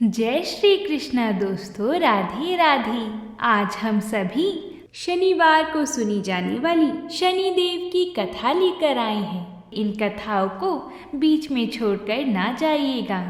जय श्री कृष्णा दोस्तों, राधे राधे। आज हम सभी शनिवार को सुनी जाने वाली शनि देव की कथा लेकर आए हैं। इन कथाओं को बीच में छोड़कर ना जाइएगा।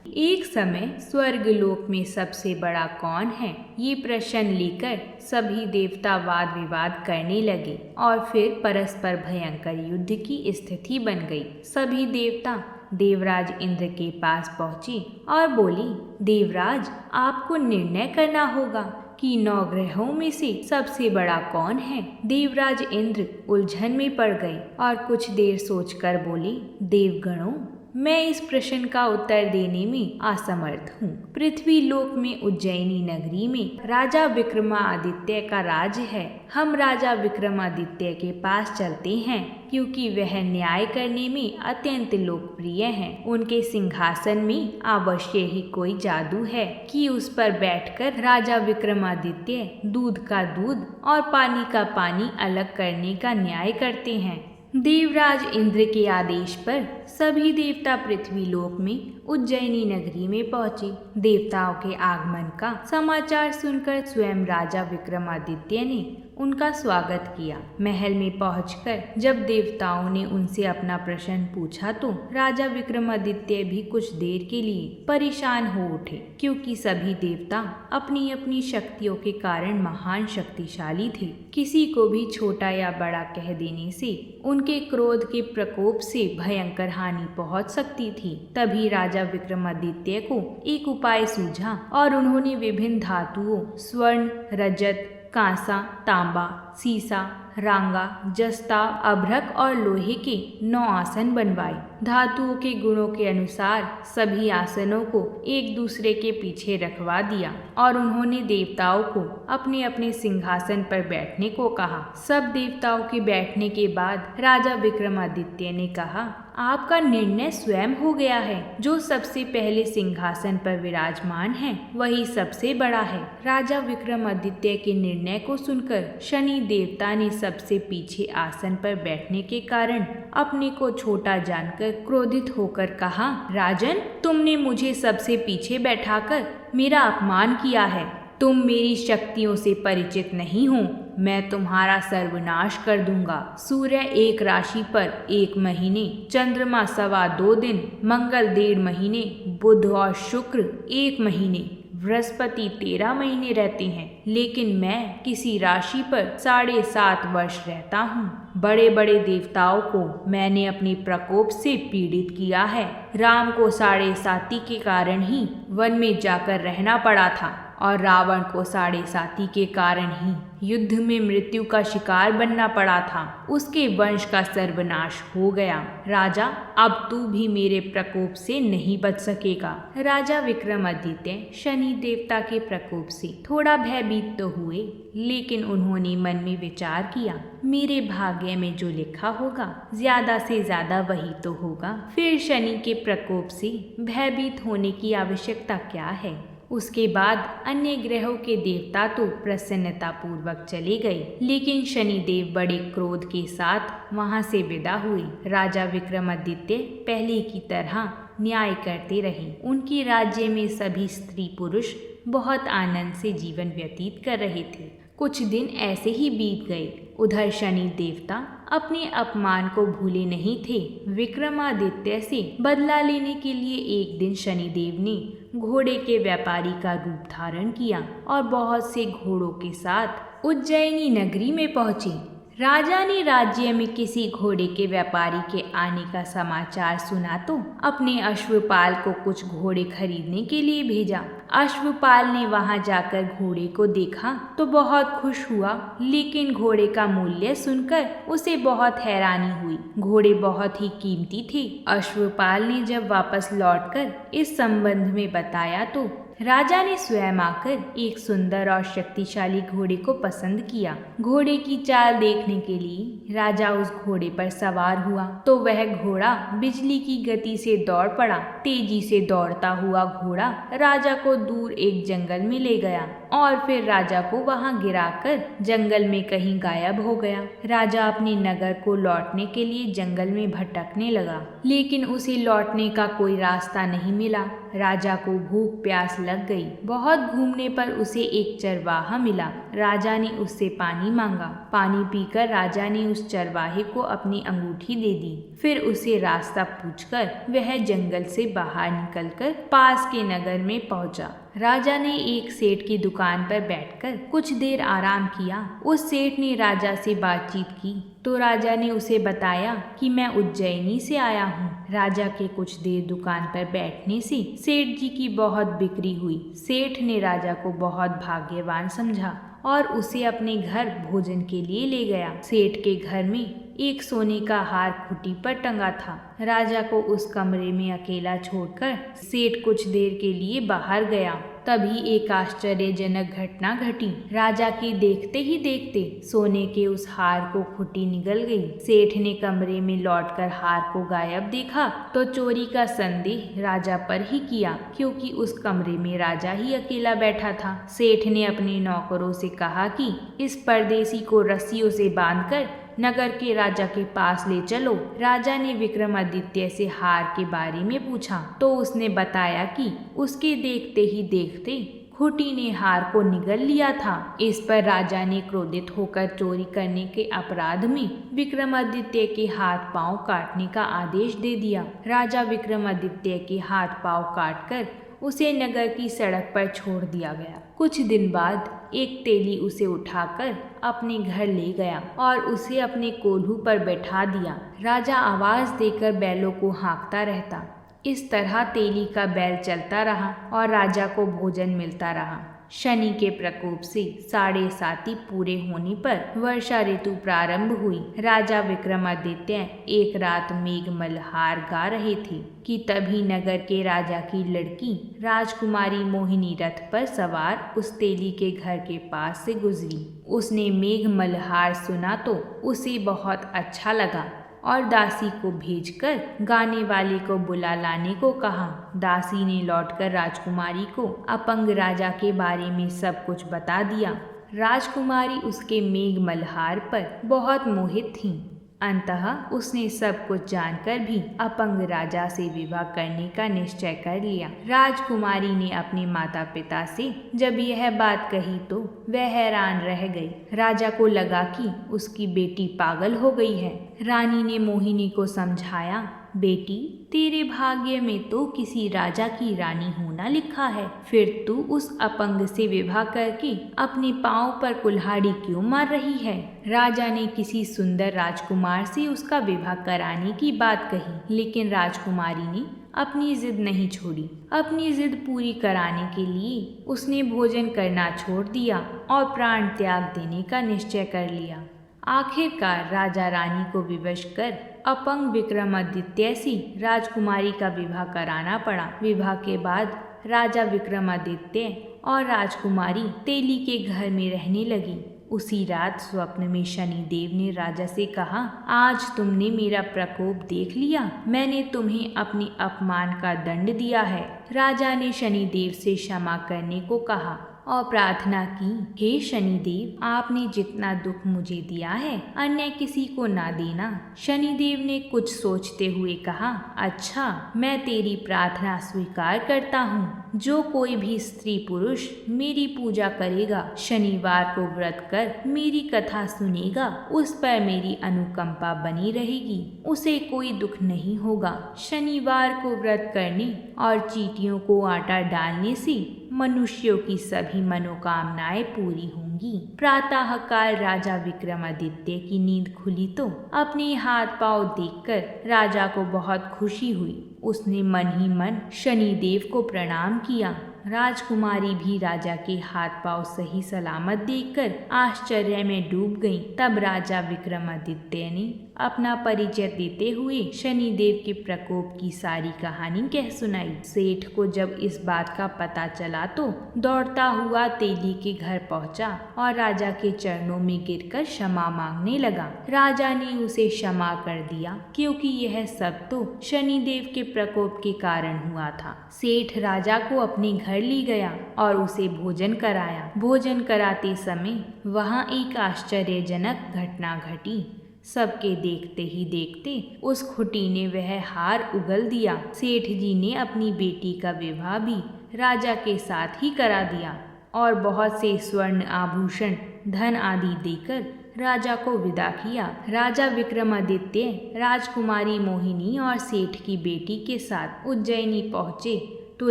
एक समय स्वर्गलोक में सबसे बड़ा कौन है, ये प्रश्न लेकर सभी देवता वाद विवाद करने लगे और फिर परस्पर भयंकर युद्ध की स्थिति बन गई। सभी देवता देवराज इंद्र के पास पहुंचे और बोले, देवराज, आपको निर्णय करना होगा कि 9 ग्रहों में से सबसे बड़ा कौन है। देवराज इंद्र उलझन में पड़ गए और कुछ देर सोचकर बोले, देवगणों, मैं इस प्रश्न का उत्तर देने में असमर्थ हूँ। पृथ्वी लोक में उज्जैनी नगरी में राजा विक्रमादित्य का राज है। हम राजा विक्रमादित्य के पास चलते हैं क्योंकि वह न्याय करने में अत्यंत लोकप्रिय हैं। उनके सिंहासन में अवश्य ही कोई जादू है कि उस पर बैठकर राजा विक्रमादित्य दूध का दूध और पानी का पानी अलग करने का न्याय करते हैं। देवराज इंद्र के आदेश पर सभी देवता पृथ्वी लोक में उज्जैनी नगरी में पहुंचे। देवताओं के आगमन का समाचार सुनकर स्वयं राजा विक्रमादित्य ने उनका स्वागत किया। महल में पहुंचकर जब देवताओं ने उनसे अपना प्रश्न पूछा तो राजा विक्रमादित्य भी कुछ देर के लिए परेशान हो उठे, क्योंकि सभी देवता अपनी अपनी शक्तियों के कारण महान शक्तिशाली थे। किसी को भी छोटा या बड़ा कह देने से उनके क्रोध के प्रकोप से भयंकर हानि पहुंच सकती थी। तभी राजा विक्रमादित्य को एक उपाय सूझा और उन्होंने विभिन्न धातुओं स्वर्ण, रजत, कांसा, तांबा, सीसा, रांगा, जस्ता, अभ्रक और लोहे के 9 आसन बनवाए। धातुओं के गुणों के अनुसार सभी आसनों को एक दूसरे के पीछे रखवा दिया और उन्होंने देवताओं को अपने अपने सिंहासन पर बैठने को कहा। सब देवताओं के बैठने के बाद राजा विक्रमादित्य ने कहा, आपका निर्णय स्वयं हो गया है। जो सबसे पहले सिंहासन पर विराजमान है वही सबसे बड़ा है। राजा विक्रमादित्य के निर्णय को सुनकर शनि देवता ने सबसे पीछे आसन पर बैठने के कारण अपने को छोटा जानकर क्रोधित होकर कहा, राजन, तुमने मुझे सबसे पीछे बैठाकर मेरा अपमान किया है। तुम मेरी शक्तियों से परिचित नहीं हो। मैं तुम्हारा सर्वनाश कर दूंगा। सूर्य एक राशि पर 1 महीने, चंद्रमा 2.25 दिन, मंगल 1.5 महीने, बुध और शुक्र 1 महीने, बृहस्पति 13 महीने रहते हैं, लेकिन मैं किसी राशि पर 7.5 वर्ष रहता हूँ। बड़े बड़े देवताओं को मैंने अपने प्रकोप से पीड़ित किया है। राम को 7.5 के कारण ही वन में जाकर रहना पड़ा था और रावण को 7.5 के कारण ही युद्ध में मृत्यु का शिकार बनना पड़ा था। उसके वंश का सर्वनाश हो गया। राजा, अब तू भी मेरे प्रकोप से नहीं बच सकेगा। राजा विक्रमादित्य शनि देवता के प्रकोप से थोड़ा भयभीत तो हुए, लेकिन उन्होंने मन में विचार किया, मेरे भाग्य में जो लिखा होगा ज्यादा से ज्यादा वही तो होगा। फिर शनि के प्रकोप से भयभीत होने की आवश्यकता क्या है। उसके बाद अन्य ग्रहों के देवता तो प्रसन्नता पूर्वक चले गए, लेकिन शनिदेव बड़े क्रोध के साथ वहां से विदा हुए। राजा विक्रमादित्य पहले की तरह न्याय करते रहे। उनके राज्य में सभी स्त्री पुरुष बहुत आनंद से जीवन व्यतीत कर रहे थे। कुछ दिन ऐसे ही बीत गए। उधर शनि देवता अपने अपमान को भूले नहीं थे। विक्रमादित्य से बदला लेने के लिए एक दिन शनिदेव ने घोड़े के व्यापारी का रूप धारण किया और बहुत से घोड़ों के साथ उज्जैनी नगरी में पहुंचे। राजा ने राज्य में किसी घोड़े के व्यापारी के आने का समाचार सुना तो अपने अश्वपाल को कुछ घोड़े खरीदने के लिए भेजा। अश्वपाल ने वहां जाकर घोड़े को देखा तो बहुत खुश हुआ, लेकिन घोड़े का मूल्य सुनकर उसे बहुत हैरानी हुई। घोड़े बहुत ही कीमती थे। अश्वपाल ने जब वापस लौटकर इस संबंध में बताया तो राजा ने स्वयं आकर एक सुंदर और शक्तिशाली घोड़े को पसंद किया। घोड़े की चाल देखने के लिए राजा उस घोड़े पर सवार हुआ तो वह घोड़ा बिजली की गति से दौड़ पड़ा। तेजी से दौड़ता हुआ घोड़ा राजा को दूर एक जंगल में ले गया और फिर राजा को वहां गिराकर जंगल में कहीं गायब हो गया। राजा अपने नगर को लौटने के लिए जंगल में भटकने लगा, लेकिन उसे लौटने का कोई रास्ता नहीं मिला। राजा को भूख प्यास लग गई। बहुत घूमने पर उसे एक चरवाहा मिला। राजा ने उससे पानी मांगा। पानी पीकर राजा ने उस चरवाहे को अपनी अंगूठी दे दी। फिर उसे रास्ता पूछकर वह जंगल से बाहर निकलकर पास के नगर में पहुंचा। राजा ने एक सेठ की दुकान पर बैठकर कुछ देर आराम किया। उस सेठ ने राजा से बातचीत की तो राजा ने उसे बताया कि मैं उज्जैनी से आया हूँ। राजा के कुछ देर दुकान पर बैठने से सेठ जी की बहुत बिक्री हुई। सेठ ने राजा को बहुत भाग्यवान समझा और उसे अपने घर भोजन के लिए ले गया। सेठ के घर में एक सोने का हार खूंटी पर टंगा था। राजा को उस कमरे में अकेला छोड़कर सेठ कुछ देर के लिए बाहर गया। तभी एक आश्चर्यजनक घटना घटी। राजा के देखते ही देखते सोने के उस हार को खूंटी निगल गई। सेठ ने कमरे में लौटकर हार को गायब देखा तो चोरी का संदेह राजा पर ही किया, क्योंकि उस कमरे में राजा ही अकेला बैठा था। सेठ ने अपने नौकरों से कहा कि इस परदेसी को रस्सियों से बांधकर नगर के राजा के पास ले चलो। राजा ने विक्रमादित्य से हार के बारे में पूछा तो उसने बताया कि उसके देखते ही देखते खूंटी ने हार को निगल लिया था। इस पर राजा ने क्रोधित होकर चोरी करने के अपराध में विक्रमादित्य के हाथ पांव काटने का आदेश दे दिया। राजा विक्रमादित्य के हाथ पांव काटकर उसे नगर की सड़क पर छोड़ दिया गया। कुछ दिन बाद एक तेली उसे उठाकर अपने घर ले गया और उसे अपने कोल्हू पर बैठा दिया। राजा आवाज देकर बैलों को हाँकता रहता। इस तरह तेली का बैल चलता रहा और राजा को भोजन मिलता रहा। शनि के प्रकोप से 7.5 पूरे होने पर वर्षा ऋतु प्रारंभ हुई। राजा विक्रमादित्य एक रात मेघ मल्हार गा रहे थे कि तभी नगर के राजा की लड़की राजकुमारी मोहिनी रथ पर सवार उस तेली के घर के पास से गुजरी। उसने मेघ मल्हार सुना तो उसे बहुत अच्छा लगा और दासी को भेजकर गाने वाले को बुला लाने को कहा। दासी ने लौटकर राजकुमारी को अपंग राजा के बारे में सब कुछ बता दिया। राजकुमारी उसके मेघ मल्हार पर बहुत मोहित थी। अंततः उसने सब कुछ जानकर भी अपंग राजा से विवाह करने का निश्चय कर लिया। राजकुमारी ने अपने माता पिता से जब यह बात कही तो वह हैरान रह गई। राजा को लगा कि उसकी बेटी पागल हो गई है। रानी ने मोहिनी को समझाया, बेटी तेरे भाग्य में तो किसी राजा की रानी होना लिखा है, फिर तू उस अपंग से विवाह करके अपने पांव पर कुल्हाड़ी क्यों मार रही है। राजा ने किसी सुंदर राजकुमार से उसका विवाह कराने की बात कही, लेकिन राजकुमारी ने अपनी जिद नहीं छोड़ी। अपनी जिद पूरी कराने के लिए उसने भोजन करना छोड़ दिया और प्राण त्याग देने का निश्चय कर लिया। आखिरकार राजा रानी को विवश कर अपंग विक्रमादित्य से राजकुमारी का विवाह कराना पड़ा। विवाह के बाद राजा विक्रमादित्य और राजकुमारी तेली के घर में रहने लगी। उसी रात स्वप्न में शनिदेव ने राजा से कहा, आज तुमने मेरा प्रकोप देख लिया। मैंने तुम्हें अपने अपमान का दंड दिया है। राजा ने शनिदेव से क्षमा करने को कहा और प्रार्थना की, हे शनिदेव, आपने जितना दुख मुझे दिया है अन्य किसी को ना देना। शनिदेव ने कुछ सोचते हुए कहा, अच्छा, मैं तेरी प्रार्थना स्वीकार करता हूँ। जो कोई भी स्त्री पुरुष मेरी पूजा करेगा, शनिवार को व्रत कर मेरी कथा सुनेगा, उस पर मेरी अनुकंपा बनी रहेगी, उसे कोई दुख नहीं होगा। शनिवार को व्रत करने और चींटियों को आटा डालने से मनुष्यों की सभी मनोकामनाएं पूरी होंगी। प्रातःकाल राजा विक्रमादित्य की नींद खुली तो अपने हाथ पांव देखकर राजा को बहुत खुशी हुई। उसने मन ही मन शनिदेव को प्रणाम किया। राजकुमारी भी राजा के हाथ पांव सही सलामत देखकर आश्चर्य में डूब गईं। तब राजा विक्रमादित्य ने अपना परिचय देते हुए शनिदेव के प्रकोप की सारी कहानी कह सुनाई। सेठ को जब इस बात का पता चला तो दौड़ता हुआ तेली के घर पहुंचा और राजा के चरणों में गिरकर क्षमा मांगने लगा। राजा ने उसे क्षमा कर दिया, क्योंकि यह सब तो शनिदेव के प्रकोप के कारण हुआ था। सेठ राजा को अपने घर ली गया और उसे भोजन कराया। भोजन कराते समय वहां एक आश्चर्यजनक घटना घटी। सबके देखते ही देखते उस खुटी ने वह हार उगल दिया। सेठ जी ने अपनी बेटी का विवाह भी राजा के साथ ही करा दिया और बहुत से स्वर्ण आभूषण, धन आदि देकर राजा को विदा किया। राजा विक्रमादित्य राजकुमारी मोहिनी और सेठ की बेटी के साथ उज्जैनी पहुँचे तो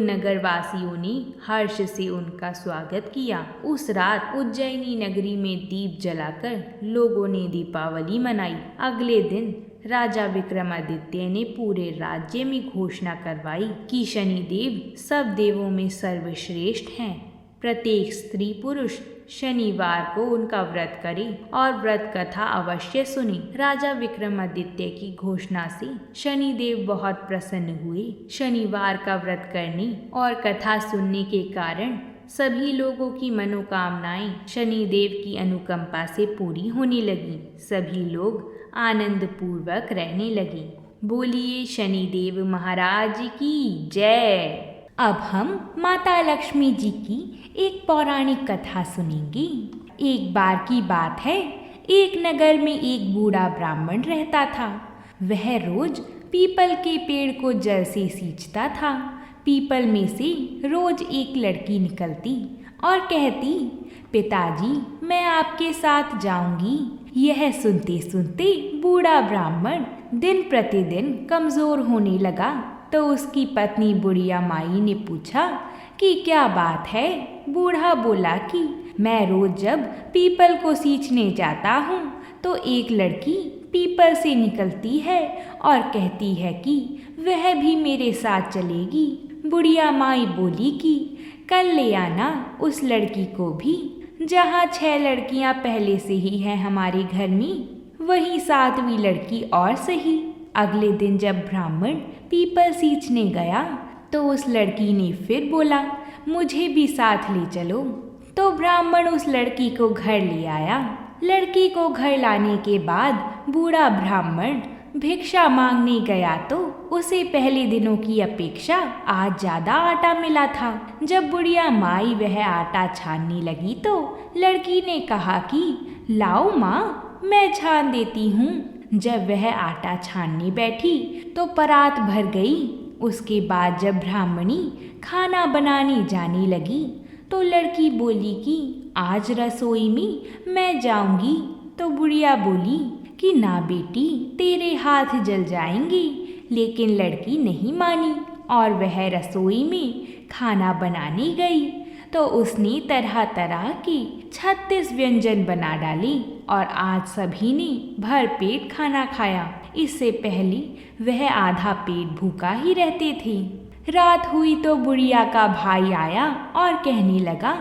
नगरवासियों ने हर्ष से उनका स्वागत किया। उस रात उज्जैनी नगरी में दीप जलाकर लोगों ने दीपावली मनाई। अगले दिन राजा विक्रमादित्य ने पूरे राज्य में घोषणा करवाई कि शनिदेव सब देवों में सर्वश्रेष्ठ हैं। प्रत्येक स्त्री पुरुष शनिवार को उनका व्रत करे और व्रत कथा अवश्य सुने। राजा विक्रमादित्य की घोषणा से शनिदेव बहुत प्रसन्न हुए। शनिवार का व्रत करने और कथा सुनने के कारण सभी लोगों की मनोकामनाएं शनिदेव की अनुकंपा से पूरी होने लगी। सभी लोग आनंद पूर्वक रहने लगे। बोलिए शनिदेव महाराज की जय। अब हम माता लक्ष्मी जी की एक पौराणिक कथा सुनेंगे। एक बार की बात है, एक नगर में एक बूढ़ा ब्राह्मण रहता था। वह रोज पीपल के पेड़ को जल से सींचता था। पीपल में से रोज एक लड़की निकलती और कहती, पिताजी मैं आपके साथ जाऊंगी। यह सुनते सुनते बूढ़ा ब्राह्मण दिन प्रतिदिन कमजोर होने लगा। तो उसकी पत्नी बुढ़िया माई ने पूछा कि क्या बात है। बूढ़ा बोला कि मैं रोज जब पीपल को सींचने जाता हूँ तो एक लड़की पीपल से निकलती है और कहती है कि वह भी मेरे साथ चलेगी। बुढ़िया माई बोली कि कल ले आना उस लड़की को भी। जहाँ 6 लड़कियाँ पहले से ही हैं हमारे घर में, वही 7वीं लड़की और सही। अगले दिन जब ब्राह्मण पीपल सींचने गया तो उस लड़की ने फिर बोला, मुझे भी साथ ले चलो। तो ब्राह्मण उस लड़की को घर ले आया। लड़की को घर लाने के बाद बूढ़ा ब्राह्मण भिक्षा मांगने गया तो उसे पहले दिनों की अपेक्षा आज ज्यादा आटा मिला था। जब बुढ़िया माई वह आटा छानने लगी तो लड़की ने कहा कि लाओ माँ, मैं छान देती हूँ। जब वह आटा छानने बैठी तो परात भर गई। उसके बाद जब ब्राह्मणी खाना बनाने जाने लगी तो लड़की बोली कि आज रसोई में मैं जाऊंगी। तो बुढ़िया बोली कि ना बेटी, तेरे हाथ जल जाएंगे। लेकिन लड़की नहीं मानी और वह रसोई में खाना बनाने गई तो उसने तरह तरह की 36 व्यंजन बना डाले और आज सभी ने भर पेट खाना खाया। इससे पहले वह आधा पेट भूखा ही रहते थे। रात हुई तो बुढ़िया का भाई आया और कहने लगा,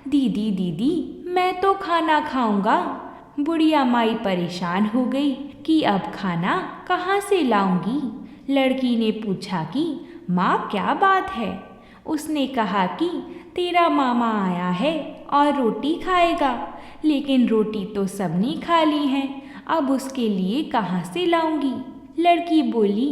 दीदी दीदी मैं तो खाना खाऊंगा। बुढ़िया माई परेशान हो गई कि अब खाना कहाँ से लाऊंगी। लड़की ने पूछा कि माँ क्या बात है। उसने कहा कि तेरा मामा आया है और रोटी खाएगा, लेकिन रोटी तो सबने खा ली है, अब उसके लिए कहाँ से लाऊंगी। लड़की बोली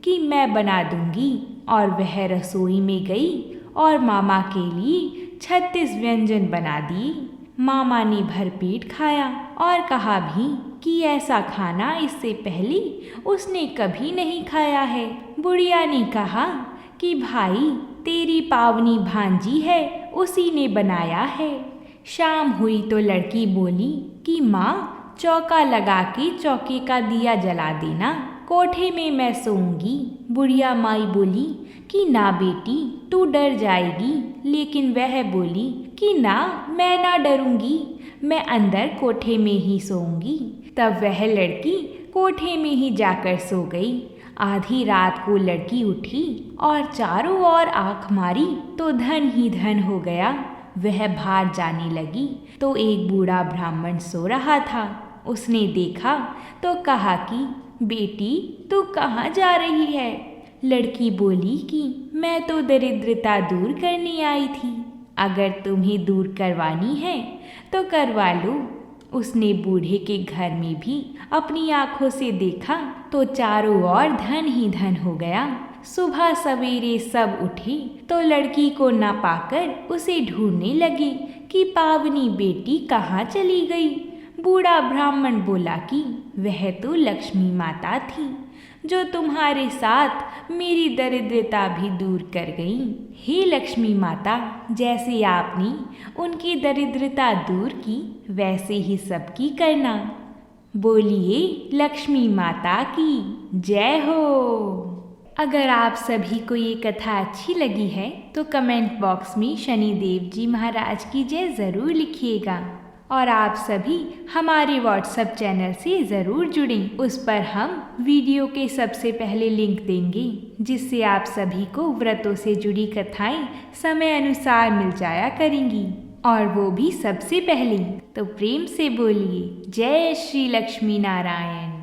कि मैं बना दूंगी और वह रसोई में गई और मामा के लिए 36 व्यंजन बना दिए। मामा ने भरपेट खाया और कहा भी कि ऐसा खाना इससे पहले उसने कभी नहीं खाया है। बुढ़िया ने कहा कि भाई तेरी पावनी भांजी है, उसी ने बनाया है। शाम हुई तो लड़की बोली कि माँ चौका लगा के चौके का दिया जला देना, कोठे में मैं सोऊंगी। बुढ़िया माई बोली कि ना बेटी तू डर जाएगी। लेकिन वह बोली कि ना मैं ना डरूंगी, मैं अंदर कोठे में ही सोऊंगी। तब वह लड़की कोठे में ही जाकर सो गई। आधी रात को लड़की उठी और चारों ओर आंख मारी तो धन ही धन हो गया। वह बाहर जाने लगी तो एक बूढ़ा ब्राह्मण सो रहा था। उसने देखा तो कहा कि बेटी तू कहाँ जा रही है। लड़की बोली कि मैं तो दरिद्रता दूर करने आई थी, अगर तुम्हें दूर करवानी है तो करवा लो। उसने बूढ़े के घर में भी अपनी आंखों से देखा तो चारों ओर धन ही धन हो गया। सुबह सवेरे सब उठी तो लड़की को न पाकर उसे ढूंढने लगी कि पावनी बेटी कहाँ चली गई। बूढ़ा ब्राह्मण बोला कि वह तो लक्ष्मी माता थी। जो तुम्हारे साथ मेरी दरिद्रता भी दूर कर गईं। हे लक्ष्मी माता, जैसे आपने उनकी दरिद्रता दूर की वैसे ही सबकी करना। बोलिए लक्ष्मी माता की जय हो। अगर आप सभी को ये कथा अच्छी लगी है तो कमेंट बॉक्स में शनिदेव जी महाराज की जय ज़रूर लिखिएगा। और आप सभी हमारे व्हाट्सएप चैनल से ज़रूर जुड़ें। उस पर हम वीडियो के सबसे पहले लिंक देंगे, जिससे आप सभी को व्रतों से जुड़ी कथाएं समय अनुसार मिल जाया करेंगी, और वो भी सबसे पहले। तो प्रेम से बोलिए जय श्री लक्ष्मी नारायण।